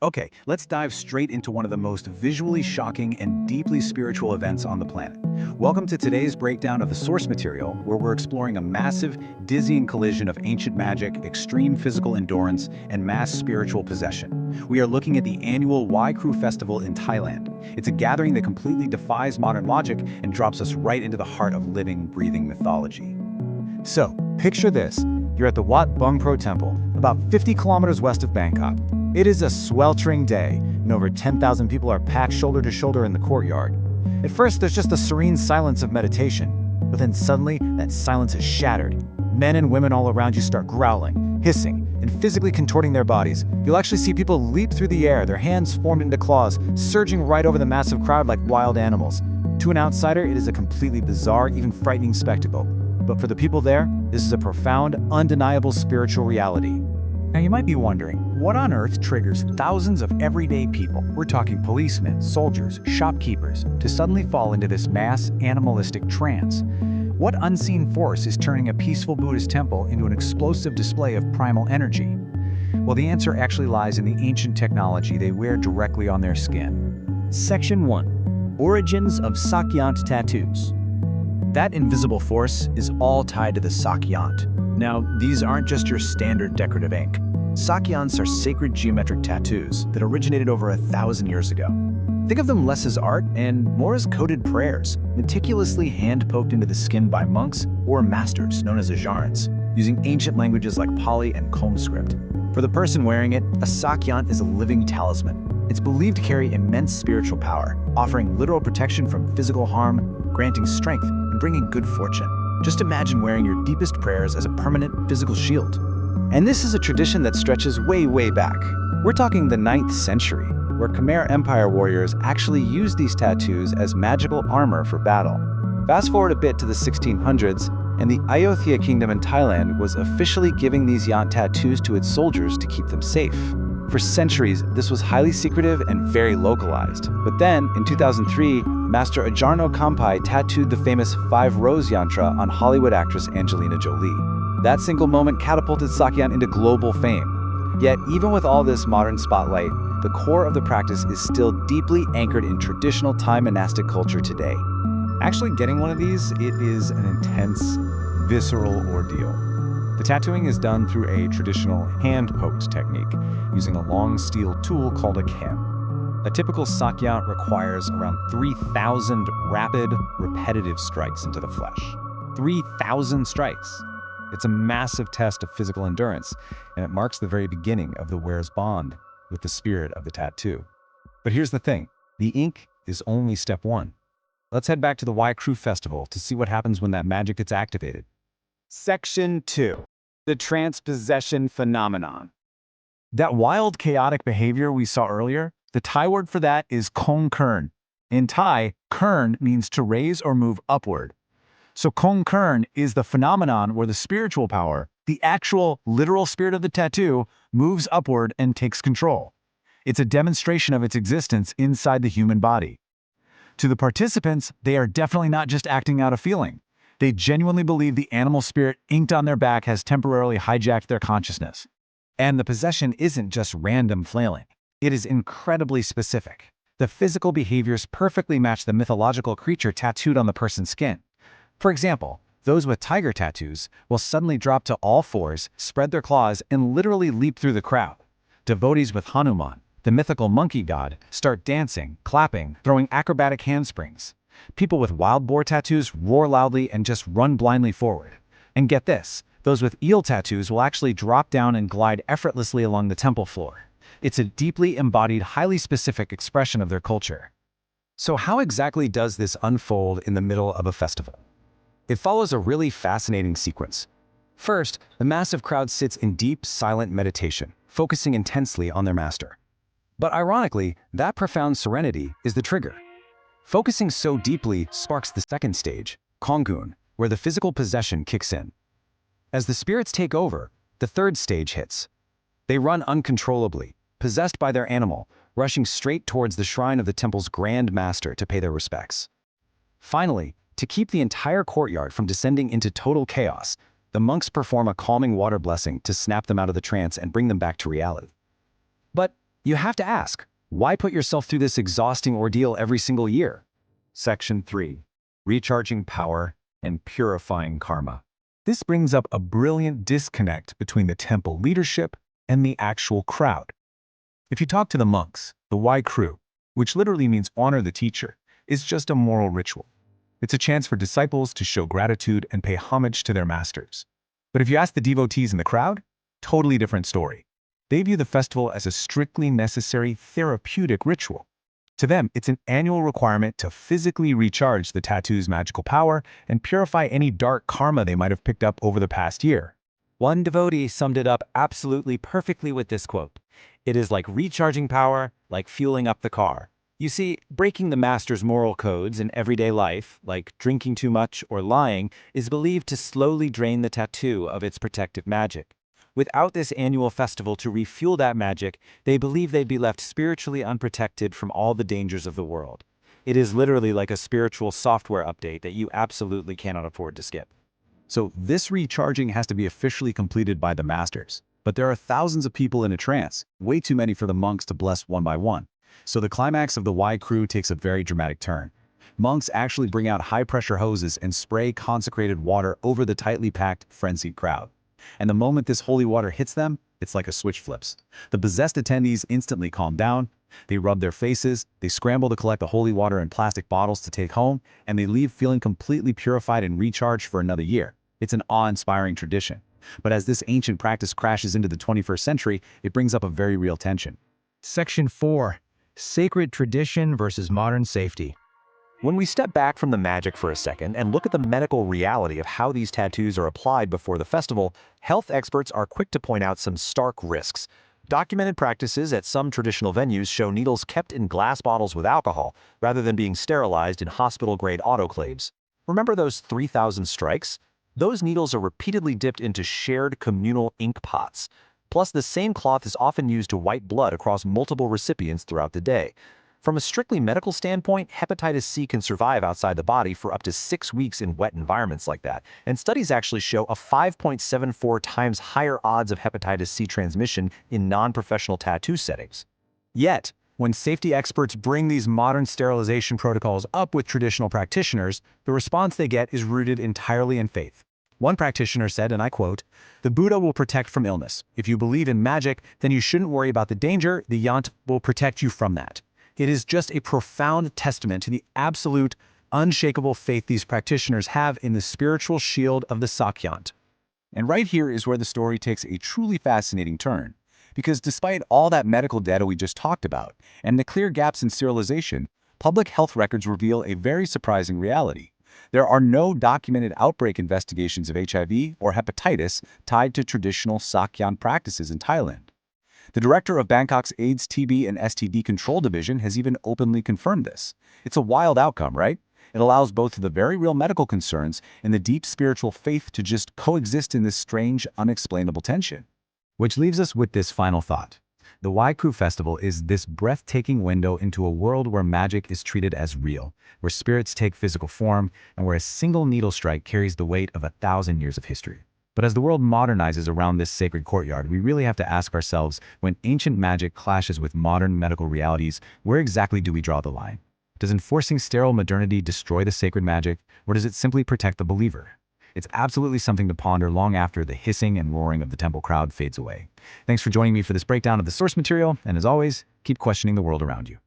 Okay, let's dive straight into one of the most visually shocking and deeply spiritual events on the planet. Welcome to today's breakdown of the source material, where we're exploring a massive, dizzying collision of ancient magic, extreme physical endurance, and mass spiritual possession. We are looking at the annual Wai Kru Festival in Thailand. It's a gathering that completely defies modern logic and drops us right into the heart of living, breathing mythology. So, picture this. You're at the Wat Bung Pro Temple, about 50 kilometers west of Bangkok. It is a sweltering day, and over 10,000 people are packed shoulder to shoulder in the courtyard. At first, there's just the serene silence of meditation, but then suddenly, that silence is shattered. Men and women all around you start growling, hissing, and physically contorting their bodies. You'll actually see people leap through the air, their hands formed into claws, surging right over the massive crowd like wild animals. To an outsider, it is a completely bizarre, even frightening spectacle. But for the people there, this is a profound, undeniable spiritual reality. Now you might be wondering, what on earth triggers thousands of everyday people, we're talking policemen, soldiers, shopkeepers, to suddenly fall into this mass animalistic trance? What unseen force is turning a peaceful Buddhist temple into an explosive display of primal energy? Well, the answer actually lies in the ancient technology they wear directly on their skin. Section 1. Origins of Sak Yant tattoos. That invisible force is all tied to the Sak Yant. Now, these aren't just your standard decorative ink. Sak Yants are sacred geometric tattoos that originated over 1,000 years ago. Think of them less as art and more as coded prayers, meticulously hand-poked into the skin by monks or masters known as Ajarns, using ancient languages like Pali and Khom script. For the person wearing it, a Sak Yant is a living talisman. It's believed to carry immense spiritual power, offering literal protection from physical harm, granting strength, and bringing good fortune. Just imagine wearing your deepest prayers as a permanent physical shield. And this is a tradition that stretches way, way back. We're talking the 9th century, where Khmer Empire warriors actually used these tattoos as magical armor for battle. Fast forward a bit to the 1600s, and the Ayutthaya kingdom in Thailand was officially giving these Yant tattoos to its soldiers to keep them safe. For centuries, this was highly secretive and very localized. But then, in 2003, Master Ajarno Kampai tattooed the famous 5 Rose Yantra on Hollywood actress Angelina Jolie. That single moment catapulted Sak Yant into global fame. Yet, even with all this modern spotlight, the core of the practice is still deeply anchored in traditional Thai monastic culture today. Actually getting one of these, it is an intense, visceral ordeal. The tattooing is done through a traditional hand-poked technique, using a long steel tool called a kem. A typical Sak Yant requires around 3,000 rapid, repetitive strikes into the flesh. 3,000 strikes! It's a massive test of physical endurance, and it marks the very beginning of the wearer's bond with the spirit of the tattoo. But here's the thing, the ink is only step 1. Let's head back to the Wai Kru Festival to see what happens when that magic gets activated. Section 2. The Trance-Possession Phenomenon. That wild, chaotic behavior we saw earlier, the Thai word for that is Khongkurn. In Thai, kurn means to raise or move upward. So Khongkurn is the phenomenon where the spiritual power, the actual, literal spirit of the tattoo, moves upward and takes control. It's a demonstration of its existence inside the human body. To the participants, they are definitely not just acting out a feeling. They genuinely believe the animal spirit inked on their back has temporarily hijacked their consciousness. And the possession isn't just random flailing. It is incredibly specific. The physical behaviors perfectly match the mythological creature tattooed on the person's skin. For example, those with tiger tattoos will suddenly drop to all fours, spread their claws, and literally leap through the crowd. Devotees with Hanuman, the mythical monkey god, start dancing, clapping, throwing acrobatic handsprings. People with wild boar tattoos roar loudly and just run blindly forward. And get this, those with eel tattoos will actually drop down and glide effortlessly along the temple floor. It's a deeply embodied, highly specific expression of their culture. So how exactly does this unfold in the middle of a festival? It follows a really fascinating sequence. First, the massive crowd sits in deep, silent meditation, focusing intensely on their master. But ironically, that profound serenity is the trigger. Focusing so deeply sparks the second stage, Khongkurn, where the physical possession kicks in. As the spirits take over, the third stage hits. They run uncontrollably, possessed by their animal, rushing straight towards the shrine of the temple's grand master to pay their respects. Finally, to keep the entire courtyard from descending into total chaos, the monks perform a calming water blessing to snap them out of the trance and bring them back to reality. But You have to ask, why put yourself through this exhausting ordeal every single year? Section 3. Recharging power and purifying karma. This brings up a brilliant disconnect between the temple leadership and the actual crowd. If you talk to the monks, the Wai Kru, which literally means honor the teacher, is just a moral ritual. It's a chance for disciples to show gratitude and pay homage to their masters. But if you ask the devotees in the crowd, totally different story. They view the festival as a strictly necessary therapeutic ritual. To them, it's an annual requirement to physically recharge the tattoo's magical power and purify any dark karma they might have picked up over the past year. One devotee summed it up absolutely perfectly with this quote: "It is like recharging power, like fueling up the car." You see, breaking the master's moral codes in everyday life, like drinking too much or lying, is believed to slowly drain the tattoo of its protective magic. Without this annual festival to refuel that magic, they believe they'd be left spiritually unprotected from all the dangers of the world. It is literally like a spiritual software update that you absolutely cannot afford to skip. So this recharging has to be officially completed by the masters. But there are thousands of people in a trance, way too many for the monks to bless one by one. So the climax of the Wai Kru takes a very dramatic turn. Monks actually bring out high-pressure hoses and spray consecrated water over the tightly packed, frenzied crowd. And the moment this holy water hits them, it's like a switch flips. The possessed attendees instantly calm down, they rub their faces, they scramble to collect the holy water in plastic bottles to take home, and they leave feeling completely purified and recharged for another year. It's an awe-inspiring tradition. But as this ancient practice crashes into the 21st century, it brings up a very real tension. Section 4. Sacred tradition versus modern safety. When we step back from the magic for a second and look at the medical reality of how these tattoos are applied before the festival, health experts are quick to point out some stark risks. Documented practices at some traditional venues show needles kept in glass bottles with alcohol, rather than being sterilized in hospital-grade autoclaves. Remember those 3,000 strikes? Those needles are repeatedly dipped into shared communal ink pots. Plus, the same cloth is often used to wipe blood across multiple recipients throughout the day. From a strictly medical standpoint, hepatitis C can survive outside the body for up to 6 weeks in wet environments like that, and studies actually show a 5.74 times higher odds of hepatitis C transmission in non-professional tattoo settings. Yet, when safety experts bring these modern sterilization protocols up with traditional practitioners, the response they get is rooted entirely in faith. One practitioner said, and I quote, "The Buddha will protect from illness. If you believe in magic, then you shouldn't worry about the danger. The Yant will protect you from that." It is just a profound testament to the absolute, unshakable faith these practitioners have in the spiritual shield of the Sak Yant. And right here is where the story takes a truly fascinating turn. Because despite all that medical data we just talked about, and the clear gaps in sterilization, public health records reveal a very surprising reality. There are no documented outbreak investigations of HIV or hepatitis tied to traditional Sak Yant practices in Thailand. The director of Bangkok's AIDS, TB, and STD Control Division has even openly confirmed this. It's a wild outcome, right? It allows both the very real medical concerns and the deep spiritual faith to just coexist in this strange, unexplainable tension. Which leaves us with this final thought. The Wai Kru Festival is this breathtaking window into a world where magic is treated as real, where spirits take physical form, and where a single needle strike carries the weight of 1,000 years of history. But as the world modernizes around this sacred courtyard, we really have to ask ourselves, when ancient magic clashes with modern medical realities, where exactly do we draw the line? Does enforcing sterile modernity destroy the sacred magic, or does it simply protect the believer? It's absolutely something to ponder long after the hissing and roaring of the temple crowd fades away. Thanks for joining me for this breakdown of the source material, and as always, keep questioning the world around you.